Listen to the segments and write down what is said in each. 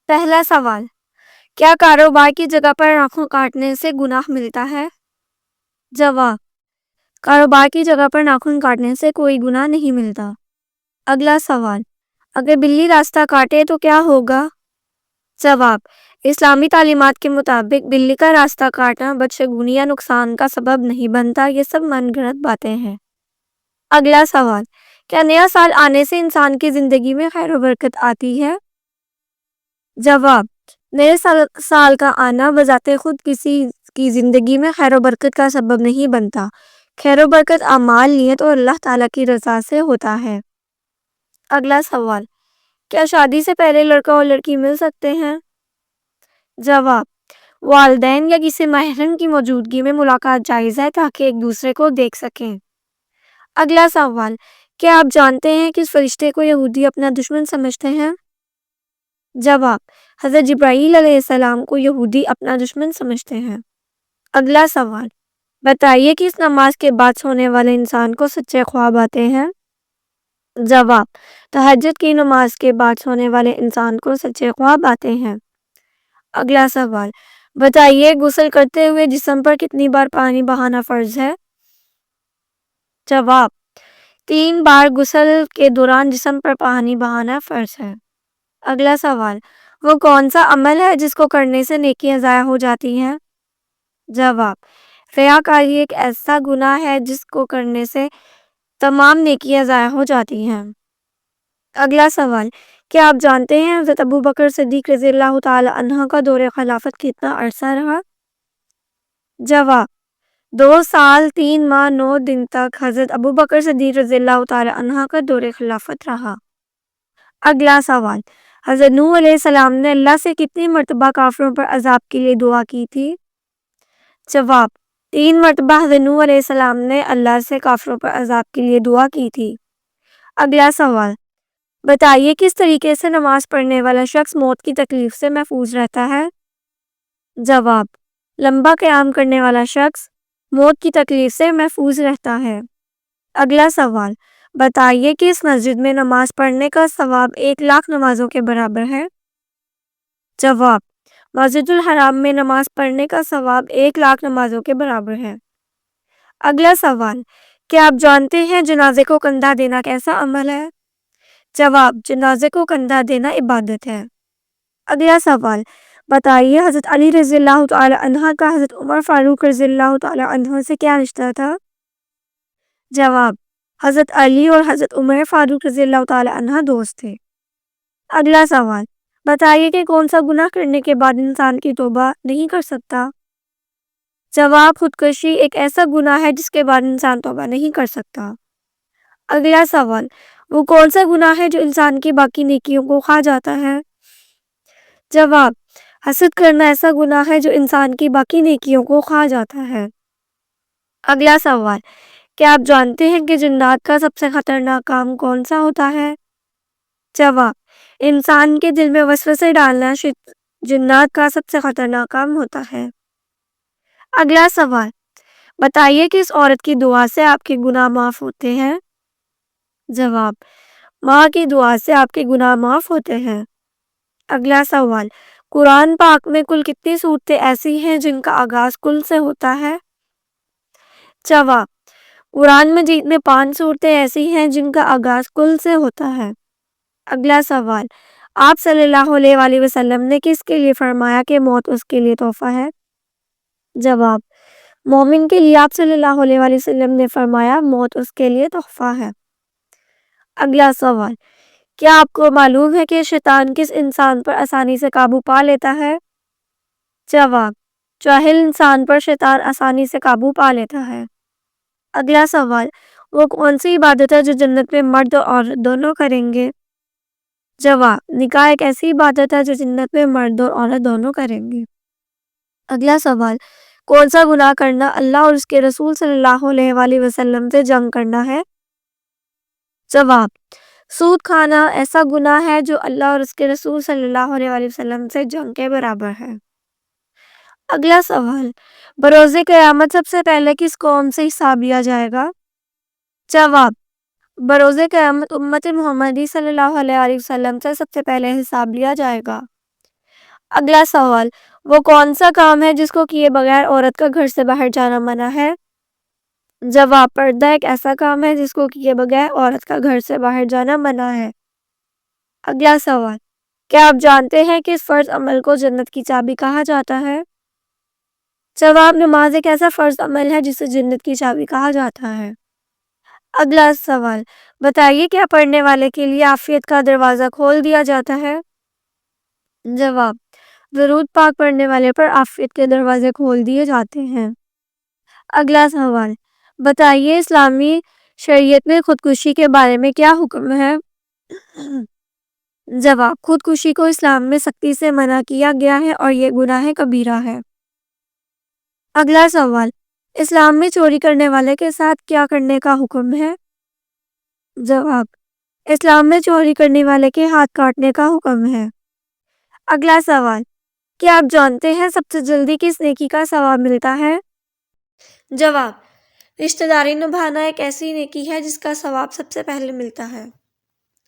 پہلا سوال، کیا کاروبار کی جگہ پر ناخن کاٹنے سے گناہ ملتا ہے؟ جواب، کاروبار کی جگہ پر ناخن کاٹنے سے کوئی گناہ نہیں ملتا۔ اگلا سوال، اگر بلی راستہ کاٹے تو کیا ہوگا؟ جواب، اسلامی تعلیمات کے مطابق بلی کا راستہ کاٹنا بدشگونی یا نقصان کا سبب نہیں بنتا، یہ سب من گھڑت باتیں ہیں۔ اگلا سوال، کیا نیا سال آنے سے انسان کی زندگی میں خیر و برکت آتی ہے؟ جواب، نئے سال کا آنا بذات خود کسی کی زندگی میں خیر و برکت کا سبب نہیں بنتا۔ خیر و برکت اعمال، نیت اور اللہ تعالیٰ کی رضا سے ہوتا ہے۔ اگلا سوال، کیا شادی سے پہلے لڑکا اور لڑکی مل سکتے ہیں؟ جواب، والدین یا کسی محرم کی موجودگی میں ملاقات جائز ہے تاکہ ایک دوسرے کو دیکھ سکیں۔ اگلا سوال، کیا آپ جانتے ہیں کہ اس فرشتے کو یہودی اپنا دشمن سمجھتے ہیں؟ جواب، حضرت جبرائیل علیہ السلام کو یہودی اپنا دشمن سمجھتے ہیں۔ اگلا سوال، بتائیے کہ اس نماز کے بعد سونے والے انسان کو سچے خواب آتے ہیں؟ جواب، تہجد کی نماز کے بعد سونے والے انسان کو سچے خواب آتے ہیں۔ اگلا سوال، بتائیے غسل کرتے ہوئے جسم پر کتنی بار پانی بہانا فرض ہے؟ جواب، 3 بار غسل کے دوران جسم پر پانی بہانا فرض ہے۔ اگلا سوال، وہ کون سا عمل ہے جس کو کرنے سے نیکیاں ضائع ہو جاتی ہیں؟ جواب، ریاکاری ایک ایسا گناہ ہے جس کو کرنے سے تمام نیکیاں ضائع ہو جاتی ہیں۔ اگلا سوال، کیا آپ جانتے ہیں حضرت ابو بکر صدیق رضی اللہ تعالی عنہ کا دور خلافت کتنا عرصہ رہا؟ جواب، 2 سال 3 ماہ 9 دن تک حضرت ابو بکر صدیق رضی اللہ تعالی عنہ کا دور خلافت رہا۔ اگلا سوال، حضرت نوح علیہ السلام نے اللہ سے کتنی مرتبہ کافروں پر عذاب کے لیے دعا کی تھی؟ جواب، 3 مرتبہ حضرت نوح علیہ السلام نے اللہ سے کافروں پر عذاب کے لیے دعا کی تھی۔ اگلا سوال، بتائیے کس طریقے سے نماز پڑھنے والا شخص موت کی تکلیف سے محفوظ رہتا ہے؟ جواب، لمبا قیام کرنے والا شخص موت کی تکلیف سے محفوظ رہتا ہے۔ اگلا سوال، بتائیے کہ اس مسجد میں نماز پڑھنے کا ثواب 1,00,000 نمازوں کے برابر ہے؟ جواب، مسجد الحرام میں نماز پڑھنے کا ثواب 1,00,000 نمازوں کے برابر ہے۔ اگلا سوال، کیا آپ جانتے ہیں جنازے کو کندھا دینا کیسا عمل ہے؟ جواب، جنازے کو کندھا دینا عبادت ہے۔ اگلا سوال، بتائیے حضرت علی رضی اللہ تعالی عنہ کا حضرت عمر فاروق رضی اللہ تعالی عنہ سے کیا رشتہ تھا؟ جواب، حضرت علی اور حضرت عمر فاروق رضی اللہ تعالی عنہ دوست تھے۔ اگلا سوال، بتائیے کہ کون سا گناہ کرنے کے بعد انسان کی توبہ نہیں کر سکتا؟ جواب، خودکشی ایک ایسا گناہ ہے جس کے بعد انسان توبہ نہیں کر سکتا۔ اگلا سوال، وہ کون سا گناہ ہے جو انسان کی باقی نیکیوں کو کھا جاتا ہے؟ جواب، حسد کرنا ایسا گناہ ہے جو انسان کی باقی نیکیوں کو کھا جاتا ہے۔ اگلا سوال، کیا آپ جانتے ہیں کہ جنات کا سب سے خطرناک کام کون سا ہوتا ہے؟ جواب، انسان کے دل میں وسوسے ڈالنا جنات کا سب سے خطرناک کام ہوتا ہے۔ اگلا سوال، بتائیے کہ اس عورت کی دعا سے آپ کے گناہ معاف ہوتے ہیں؟ جواب، ماں کی دعا سے آپ کے گناہ معاف ہوتے ہیں۔ اگلا سوال، قرآن پاک میں کل کتنی صورتیں ایسی ہیں جن کا آغاز کل سے ہوتا ہے؟ جواب، قرآن مجید میں 5 صورتیں ایسی ہیں جن کا آغاز کل سے ہوتا ہے۔ اگلا سوال، آپ صلی اللہ علیہ وآلہ وسلم نے کس کے لیے فرمایا کہ موت اس کے لیے تحفہ ہے؟ جواب، مومن کے لیے آپ صلی اللہ علیہ وآلہ وسلم نے فرمایا موت اس کے لیے تحفہ ہے۔ اگلا سوال، کیا آپ کو معلوم ہے کہ شیطان کس انسان پر آسانی سے قابو پا لیتا ہے؟ جواب، جاہل انسان پر شیطان آسانی سے قابو پا لیتا ہے۔ اگلا سوال، وہ کون سی عبادت ہے جو جنت میں مرد اور عورت دونوں کریں گے؟ جواب، نکاح ایک ایسی عبادت ہے جو جنت میں مرد اور عورت دونوں کریں گے۔ اگلا سوال، کون سا گناہ کرنا اللہ اور اس کے رسول صلی اللہ علیہ وآلہ وسلم سے جنگ کرنا ہے؟ جواب، سود کھانا ایسا گناہ ہے جو اللہ اور اس کے رسول صلی اللہ علیہ وآلہ وسلم سے جنگ کے برابر ہے۔ اگلا سوال، بروز قیامت سب سے پہلے کس قوم سے حساب لیا جائے گا؟ جواب، بروز قیامت امت محمدی صلی اللہ علیہ وآلہ وسلم سے سب سے پہلے حساب لیا جائے گا۔ اگلا سوال، وہ کون سا کام ہے جس کو کیے بغیر عورت کا گھر سے باہر جانا منع ہے؟ جواب، پردہ ایک ایسا کام ہے جس کو کیے بغیر عورت کا گھر سے باہر جانا منع ہے۔ اگلا سوال، کیا آپ جانتے ہیں کہ اس فرض عمل کو جنت کی چابی کہا جاتا ہے؟ جواب، نماز ایک ایسا فرض عمل ہے جسے جنت کی چابی کہا جاتا ہے۔ اگلا سوال، بتائیے کیا پڑھنے والے کے لیے عافیت کا دروازہ کھول دیا جاتا ہے؟ جواب، درود پاک پڑھنے والے پر عافیت کے دروازے کھول دیے جاتے ہیں۔ اگلا سوال، بتائیے اسلامی شریعت میں خودکشی کے بارے میں کیا حکم ہے؟ جواب، خودکشی کو اسلام میں سختی سے منع کیا گیا ہے اور یہ گناہ کبیرہ ہے۔ اگلا سوال، اسلام میں چوری کرنے والے کے ساتھ کیا کرنے کا حکم ہے؟ جواب، اسلام میں چوری کرنے والے کے ہاتھ کاٹنے کا حکم ہے۔ اگلا سوال، کیا آپ جانتے ہیں سب سے جلدی کس نیکی کا ثواب ملتا ہے؟ جواب، رشتہ داری نبھانا ایک ایسی نیکی ہے جس کا ثواب سب سے پہلے ملتا ہے۔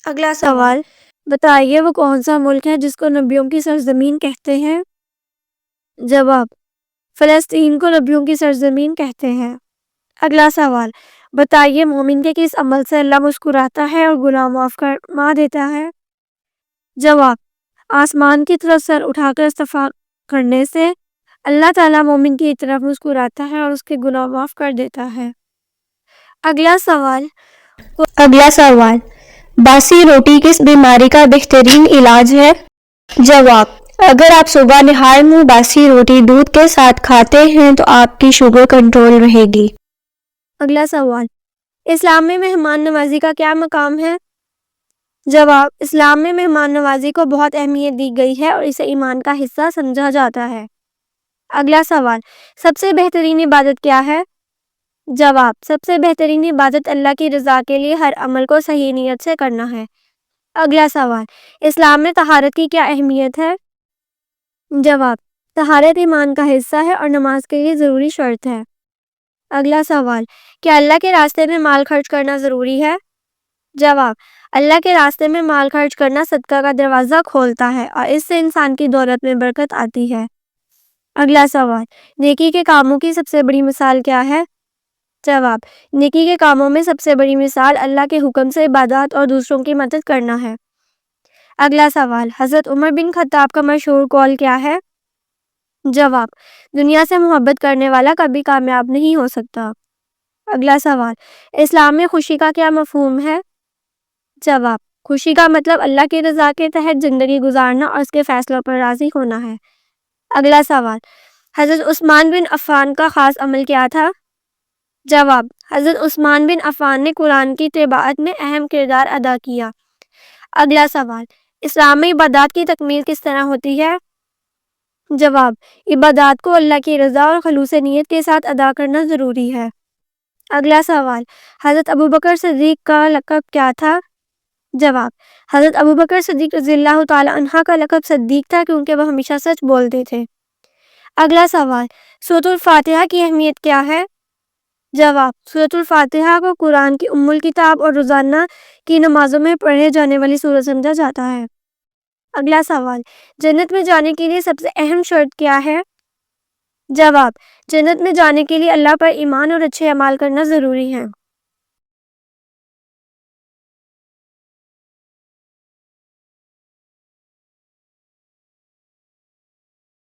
اگلا سوال، بتائیے وہ کون سا ملک ہے جس کو نبیوں کی سرزمین کہتے ہیں؟ جواب، فلسطین کو نبیوں کی سرزمین کہتے ہیں۔ اگلا سوال، بتائیے مومن کے کس عمل سے اللہ مسکراتا ہے اور گناہ معاف فرما دیتا ہے؟ جواب، آسمان کی طرف سر اٹھا کر استغفار کرنے سے اللہ تعالیٰ مومن کی طرف مسکراتا ہے اور اس کے گناہ معاف کر دیتا ہے۔ اگلا سوال، باسی روٹی کس بیماری کا بہترین علاج ہے؟ جواب، اگر آپ صبح نہار منہ باسی روٹی دودھ کے ساتھ کھاتے ہیں تو آپ کی شوگر کنٹرول رہے گی۔ اگلا سوال، اسلام میں مہمان نوازی کا کیا مقام ہے؟ جواب، اسلام میں مہمان نوازی کو بہت اہمیت دی گئی ہے اور اسے ایمان کا حصہ سمجھا جاتا ہے۔ اگلا سوال، سب سے بہترین عبادت کیا ہے؟ جواب، سب سے بہترین عبادت اللہ کی رضا کے لیے ہر عمل کو صحیح نیت سے کرنا ہے۔ اگلا سوال، اسلام میں طہارت کی کیا اہمیت ہے؟ جواب، طہارت ایمان کا حصہ ہے اور نماز کے لیے ضروری شرط ہے۔ اگلا سوال، کیا اللہ کے راستے میں مال خرچ کرنا ضروری ہے؟ جواب، اللہ کے راستے میں مال خرچ کرنا صدقہ کا دروازہ کھولتا ہے اور اس سے انسان کی دولت میں برکت آتی ہے۔ اگلا سوال، نیکی کے کاموں کی سب سے بڑی مثال کیا ہے؟ جواب، نیکی کے کاموں میں سب سے بڑی مثال اللہ کے حکم سے عبادات اور دوسروں کی مدد کرنا ہے۔ اگلا سوال، حضرت عمر بن خطاب کا مشہور قول کیا ہے؟ جواب، دنیا سے محبت کرنے والا کبھی کامیاب نہیں ہو سکتا۔ اگلا سوال، اسلام میں خوشی کا کیا مفہوم ہے؟ جواب، خوشی کا مطلب اللہ کی رضا کے تحت زندگی گزارنا اور اس کے فیصلوں پر راضی ہونا ہے۔ اگلا سوال، حضرت عثمان بن عفان کا خاص عمل کیا تھا؟ جواب، حضرت عثمان بن عفان نے قرآن کی تلاوت میں اہم کردار ادا کیا۔ اگلا سوال، اسلام میں عبادات کی تکمیل کس طرح ہوتی ہے؟ جواب، عبادات کو اللہ کی رضا اور خلوص نیت کے ساتھ ادا کرنا ضروری ہے۔ اگلا سوال، حضرت ابوبکر صدیق کا لقب کیا تھا؟ جواب، حضرت ابوبکر صدیق رضی اللہ تعالی عنہ کا لقب صدیق تھا کیونکہ وہ ہمیشہ سچ بولتے تھے۔ اگلا سوال، سورۃ الفاتحہ کی اہمیت کیا ہے؟ جواب، سورۃ الفاتحہ کو قرآن کی ام الکتاب اور روزانہ کی نمازوں میں پڑھے جانے والی سورت سمجھا جاتا ہے۔ اگلا سوال، جنت میں جانے کے لیے سب سے اہم شرط کیا ہے؟ جواب، جنت میں جانے کے لیے اللہ پر ایمان اور اچھے اعمال کرنا ضروری ہے۔